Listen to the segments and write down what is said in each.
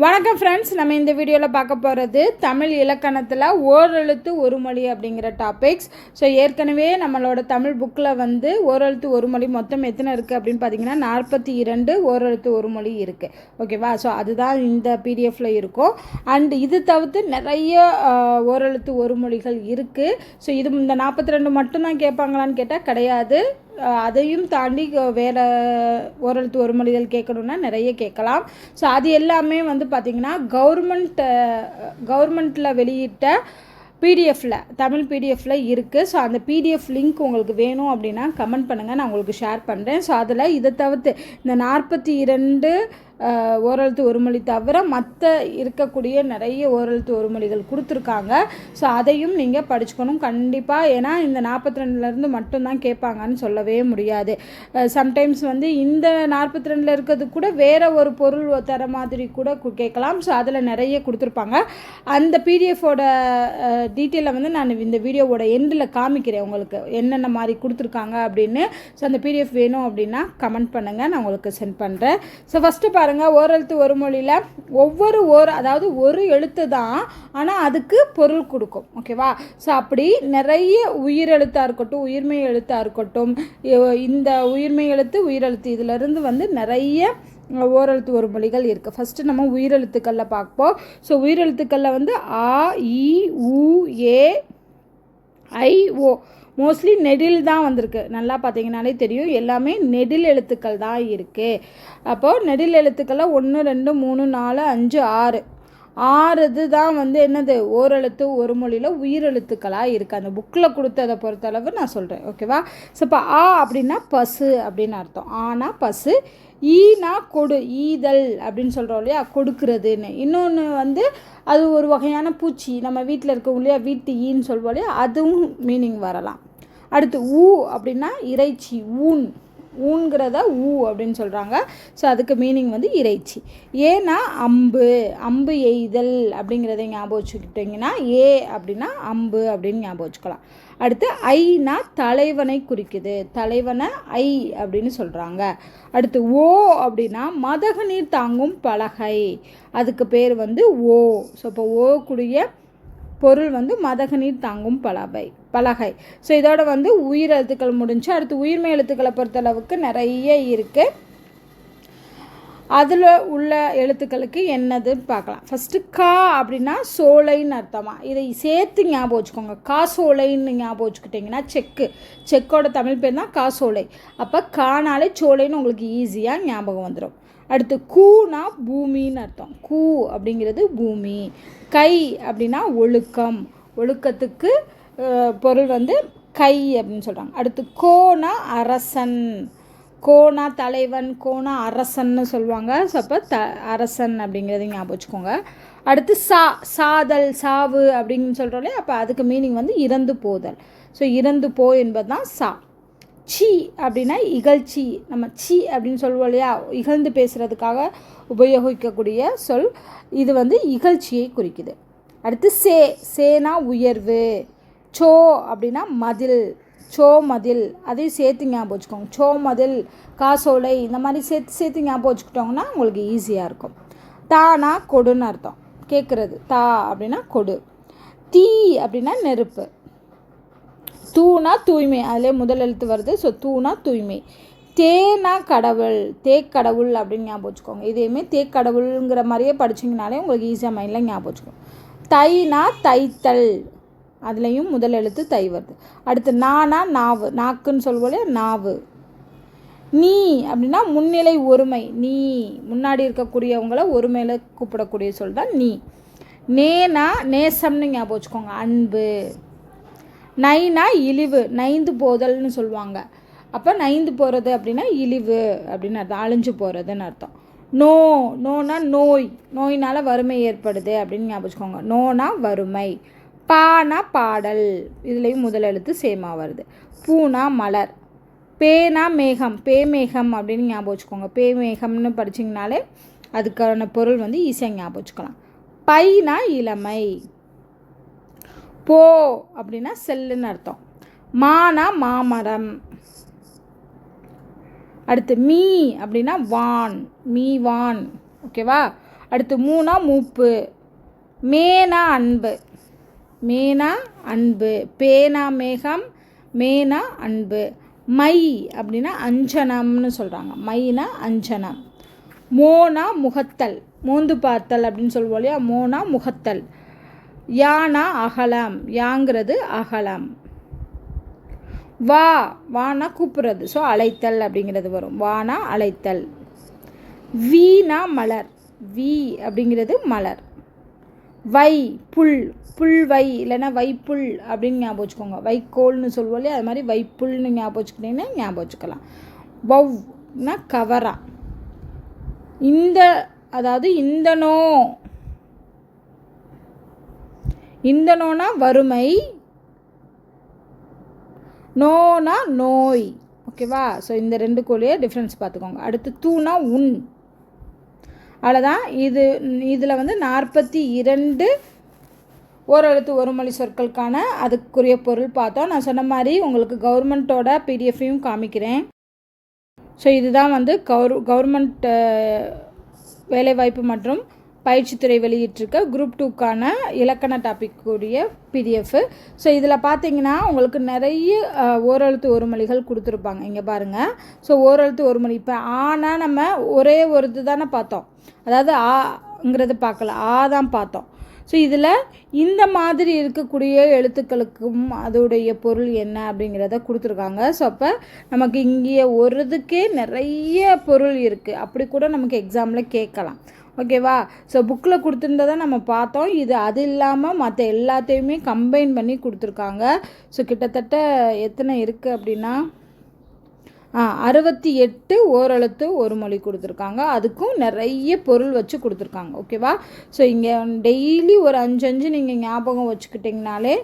வணக்கம் ஃப்ரெண்ட்ஸ், நம்ம இந்த வீடியோவில் பார்க்க போகிறது தமிழ் இலக்கணத்தில் ஓரெழுத்து ஒரு மொழி அப்படிங்கிற டாபிக்ஸ். ஸோ ஏற்கனவே நம்மளோட தமிழ் புக்கில் வந்து ஓரெழுத்து ஒரு மொழி மொத்தம் எத்தனை இருக்குது அப்படின்னு பார்த்தீங்கன்னா 42 ஓரெழுத்து ஒரு மொழி இருக்குது. ஓகேவா? ஸோ அதுதான் இந்த பிடிஎஃப்பில் இருக்கும். அண்ட் இது தவிர்த்து நிறைய ஓரெழுத்து ஒரு மொழிகள் இருக்குது. ஸோ இது இந்த 42 மட்டும்தான் கேட்பாங்களான்னு கேட்டால் கிடையாது. அதையும் தாண்டி வேறு ஓரெழுத்து ஒரு மொழிகள் கேட்கணுன்னா நிறைய கேட்கலாம். ஸோ அது எல்லாமே வந்து பார்த்திங்கன்னா கவர்மெண்ட்டில் வெளியிட்ட பிடிஎஃப்பில் தமிழ் பிடிஎஃப்பில் இருக்குது. ஸோ அந்த பிடிஎஃப் லிங்க் உங்களுக்கு வேணும் அப்படின்னா கமெண்ட் பண்ணுங்கள், நான் உங்களுக்கு ஷேர் பண்ணுறேன். ஸோ அதில் இதை தவிர்த்து இந்த 42 ஓரெழுத்து ஒரு மொழி தவிர மற்ற இருக்கக்கூடிய நிறைய ஓரெழுத்து ஒரு மொழிகள் கொடுத்துருக்காங்க. ஸோ அதையும் நீங்கள் படிச்சுக்கணும் கண்டிப்பாக. ஏன்னா இந்த 42லேருந்து மட்டும்தான் கேட்பாங்கன்னு சொல்லவே முடியாது. சம்டைம்ஸ் வந்து இந்த 42 இருக்கிறது கூட வேறு ஒரு பொருள் தர மாதிரி கூட கேட்கலாம். ஸோ அதில் நிறைய கொடுத்துருப்பாங்க. அந்த பிடிஎஃபோட டீட்டெயிலை வந்து நான் இந்த வீடியோவோட எண்டில் காமிக்கிறேன் உங்களுக்கு என்னென்ன மாதிரி கொடுத்துருக்காங்க அப்படின்னு. ஸோ அந்த பிடிஎஃப் வேணும் அப்படின்னா கமெண்ட் பண்ணுங்கள், நான் உங்களுக்கு சென்ட் பண்ணுறேன். ஸோ ஃபஸ்ட்டு பாருங்கள், ஓரெழுத்து ஒரு மொழியில் அதாவது ஒரு எழுத்து தான், ஆனால் அதுக்கு பொருள் கொடுக்கும். ஓகேவா? ஸோ அப்படி நிறைய உயிரெழுத்தாக இருக்கட்டும், உயிர்மெய் எழுத்தாக இருக்கட்டும், இந்த உயிர்மெய் எழுத்து உயிரெழுத்து இதிலிருந்து வந்து நிறைய ஓரெழுத்து ஒரு மொழிகள் இருக்குது. ஃபஸ்ட்டு நம்ம உயிரெழுத்துக்களில் பார்ப்போம். ஸோ உயிரெழுத்துக்களில் வந்து ஆ, இ, உ, ஏ, ஐ, ஓ மோஸ்ட்லி நெடில் தான் வந்திருக்கு. நல்லா பார்த்தீங்கன்னாலே தெரியும், எல்லாமே நெடில் எழுத்துக்கள் தான் இருக்குது. அப்போது நெடில் எழுத்துக்களில் 1 2 3 4 5 6 இது தான் வந்து என்னது ஓரெழுத்து ஒரு மொழியில் உயிரெழுத்துக்களாக இருக்குது. அந்த புக்கில் கொடுத்ததை பொறுத்தளவு நான் சொல்கிறேன். ஓகேவா? ஸோ இப்போ ஆ அப்படின்னா பசு அப்படின்னு அர்த்தம். ஆனா பசு. ஈனா கொடு, ஈதல் அப்படின்னு சொல்கிறோம் இல்லையா, கொடுக்குறதுன்னு. இன்னொன்று வந்து அது ஒரு வகையான பூச்சி, நம்ம வீட்டில் இருக்கோம் இல்லையா, வீட்டு ஈன்னு சொல்வோம் இல்லையா, அதுவும் மீனிங் வரலாம். அடுத்து ஊ அப்படின்னா இறைச்சி, ஊன்கிறத ஊ அப்படின்னு சொல்கிறாங்க. ஸோ அதுக்கு மீனிங் வந்து இறைச்சி. ஏன்னா அம்பு எய்தல் அப்படிங்கிறத ஞாபகம் வச்சுக்கிட்டிங்கன்னா ஏ அப்படின்னா அம்பு அப்படின்னு ஞாபகம் வச்சுக்கலாம். அடுத்து ஐனா தலைவனை குறிக்குது, தலைவனை ஐ அப்படின்னு சொல்கிறாங்க. அடுத்து ஓ அப்படின்னா மதகு நீர் தாங்கும் பலகை, அதுக்கு பேர் வந்து ஓ. ஸோ இப்போ ஓ கூடிய பொருள் வந்து மதகு நீர் தாங்கும் பலகை. ஸோ இதோட வந்து உயிர் எழுத்துக்கள் முடிஞ்சு. அடுத்து உயிர்மெய் எழுத்துக்களை பொறுத்தளவுக்கு நிறைய இருக்குது. அதில் உள்ள எழுத்துக்களுக்கு என்னதுன்னு பார்க்கலாம். ஃபஸ்ட்டு கா அப்படின்னா சோலைன்னு அர்த்தமா, இதை சேர்த்து ஞாபகம் வச்சுக்கோங்க. காசோலைன்னு ஞாபகம் வச்சுக்கிட்டிங்கன்னா செக்கோட தமிழ் பேர் தான் காசோலை. அப்போ கானாலே சோலைன்னு உங்களுக்கு ஈஸியாக ஞாபகம் வந்துடும். அடுத்து கூனா பூமின்னு அர்த்தம். கூ அப்படிங்கிறது பூமி. கை அப்படின்னா ஒழுக்கம், ஒழுக்கத்துக்கு பொருள் வந்து கை அப்படின்னு சொல்கிறாங்க. அடுத்து கோனா அரசன், கோனா தலைவன், கோனா அரசன்னு சொல்லுவாங்க. ஸோ அப்போ அரசன் அப்படிங்கிறத ஞாபகம் வச்சுக்கோங்க. அடுத்து சாதல், சாவு அப்படின்னு சொல்கிறோம்லே, அப்போ அதுக்கு மீனிங் வந்து இறந்து போதல். ஸோ இறந்து போ என்பது தான் சா. சி அப்படின்னா இகழ்ச்சி, நம்ம சி அப்படின்னு சொல்லுவோம் இல்லையா, இகழ்ந்து பேசுகிறதுக்காக உபயோகிக்கக்கூடிய சொல். இது வந்து இகழ்ச்சியை குறிக்குது. அடுத்து சேனா உயர்வு. சோ அப்படின்னா மதில், சோ மதில், அதையும் சேர்த்து ஞாபகம் வச்சுக்கோங்க. சோ மதில், காசோலை, இந்த மாதிரி சேர்த்து ஞாபகம் வச்சுக்கிட்டோங்கன்னா உங்களுக்கு ஈஸியாக இருக்கும். தானா கொடுன்னு அர்த்தம், கேட்குறது. தா அப்படின்னா கொடு. தீ அப்படின்னா நெருப்பு. தூனா தூய்மை, அதிலே முதல் எழுத்து வருது. ஸோ தூனா தூய்மை. தேனா கடவுள், தேக்கடவுள் அப்படின்னு ஞாபகம் வச்சுக்கோங்க. இதையுமே தேக்கடவுளுங்கிற மாதிரியே படிச்சிங்கனாலே உங்களுக்கு ஈஸியாக மைண்டில் ஞாபகம் வச்சுக்கோங்க. தைனா தைத்தல், அதுலேயும் முதல் எழுத்து தை வருது. அடுத்து நானா நாவு, நாக்குன்னு சொல்லுவோம் நாவு. நீ அப்படின்னா முன்னிலை ஒருமை, நீ முன்னாடி இருக்கக்கூடியவங்கள ஒருமையில் கூப்பிடக்கூடிய சொல் தான் நீ. நேனா நேசம்னு ஞாபகம் வச்சுக்கோங்க, அன்பு. நைனா இழிவு, நைந்து போதல்னு சொல்லுவாங்க. அப்போ நைந்து போகிறது அப்படின்னா இழிவு அப்படின்னு அர்த்தம், அழிஞ்சு போகிறதுன்னு அர்த்தம். நோனா நோய், நோயினால் வறுமை ஏற்படுது அப்படின்னு ஞாபகம் வச்சுக்கோங்க. நோனா வறுமை. பானா பாடல், இதுலேயும் முதல் எழுத்து சேமா வருது. பூனா மலர். பேனா மேகம், பேமேகம் அப்படின்னு ஞாபகம் வச்சுக்கோங்க. பேமேகம்னு படிச்சிங்கனாலே அதுக்கான பொருள் வந்து ஈஸியாக ஞாபகம் வச்சுக்கலாம். பைனா இளமை. போ அப்படின்னா செல்லுன்னு அர்த்தம். மானா மாமரம். அடுத்து மீ அப்படின்னா வான், மீ வான். ஓகேவா? அடுத்து மூணா மூப்பு, மேனா அன்பு, மேனா அன்பு, பேனா மேகம், மேனா அன்பு. மை அப்படின்னா அஞ்சனம்னு சொல்கிறாங்க, மைனா அஞ்சனம். மோனா முகத்தல், மோந்து பார்த்தல் அப்படின்னு சொல்லுவோம் இல்லையா, மோனா முகத்தல். யானா அகலம், யாங்கிறது அகலம். வா, வானா கூப்பிட்றது, ஸோ அழைத்தல் அப்படிங்கிறது வரும், வானா அழைத்தல். வீணா மலர், வி அப்படிங்கிறது மலர். வை புல், புல்வை இல்லைன்னா வைப்புல் அப்படின்னு ஞாபகம் வச்சுக்கோங்க, வைக்கோல்னு சொல்லுவோம் இல்லையா, அது மாதிரி வைப்புல்னு ஞாபகம் வச்சுக்கிட்டிங்கன்னா ஞாபகம் வச்சுக்கலாம். வவ்னா கவரா. இந்த அதாவது இந்தனோ, இந்தனோனா வறுமை, நோனா நோய். ஓகேவா? ஸோ இந்த ரெண்டுக்குள்ளேயே டிஃப்ரென்ஸ் பார்த்துக்கோங்க. அடுத்து தூனா உன். அவ்வளோதான். இதில் வந்து 42 ஓரெழுத்து ஒரு மொழி சொற்களுக்கான அதுக்குரிய பொருள் பார்த்தோம். நான் சொன்ன மாதிரி உங்களுக்கு கவர்மெண்ட்டோட பிடிஎஃப்பையும் காமிக்கிறேன். ஸோ இதுதான் வந்து கவர்மெண்ட் வேலைவாய்ப்பு மற்றும் பயிற்சித்துறை வெளியிட்டிருக்க குரூப் 2க்கான இலக்கண டாபிக்குரிய பிடிஎஃப். ஸோ இதில் பார்த்தீங்கன்னா உங்களுக்கு நிறைய ஓரெழுத்து ஒரு மொழிகள் கொடுத்துருப்பாங்க. இங்கே பாருங்கள். ஸோ ஓரெழுத்து ஒரு மொழி, இப்போ ஆனா நம்ம ஒரே ஒரு இது தானே பார்த்தோம், அதாவது ஆங்கிறது பார்க்கல, ஆ தான் பார்த்தோம். ஸோ இதில் இந்த மாதிரி இருக்கக்கூடிய எழுத்துக்களுக்கும் அதோடைய பொருள் என்ன அப்படிங்கிறத கொடுத்துருக்காங்க. ஸோ அப்போ நமக்கு இங்கே ஒரு இதுக்கே நிறைய பொருள் இருக்குது, அப்படி கூட நமக்கு எக்ஸாமில் கேட்கலாம். ஓகேவா? ஸோ புக்கில் கொடுத்துருந்ததை நம்ம பார்த்தோம். இது அது இல்லாமல் மற்ற எல்லாத்தையுமே கம்பைன் பண்ணி கொடுத்துருக்காங்க. ஸோ கிட்டத்தட்ட எத்தனை இருக்குது அப்படின்னா 68 ஓரெழுத்து ஒரு மொழி கொடுத்துருக்காங்க. அதுக்கும் நிறைய பொருள் வச்சு கொடுத்துருக்காங்க. ஓகேவா? ஸோ இங்கே டெய்லி ஒரு 5 நீங்கள் ஞாபகம் வச்சுக்கிட்டிங்கனாலே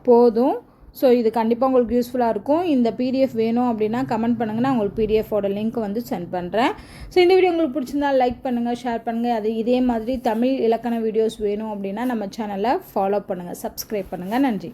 போதும். ஸோ இது கண்டிப்பாக உங்களுக்கு யூஸ்ஃபுல்லாக இருக்கும். இந்த பிடிஎஃப் வேணும் அப்படின்னா கமெண்ட் பண்ணுங்கள், நான் உங்களுக்கு பிடிஎஃபோட லிங்க் வந்து சென்ட் பண்ணுறேன். ஸோ இந்த வீடியோ உங்களுக்கு பிடிச்சிருந்தால் லைக் பண்ணுங்கள், ஷேர் பண்ணுங்கள். இதே மாதிரி தமிழ் இலக்கண வீடியோஸ் வேணும் அப்படின்னா நம்ம சேனலை ஃபாலோ பண்ணுங்கள், சப்ஸ்கிரைப் பண்ணுங்கள். நன்றி.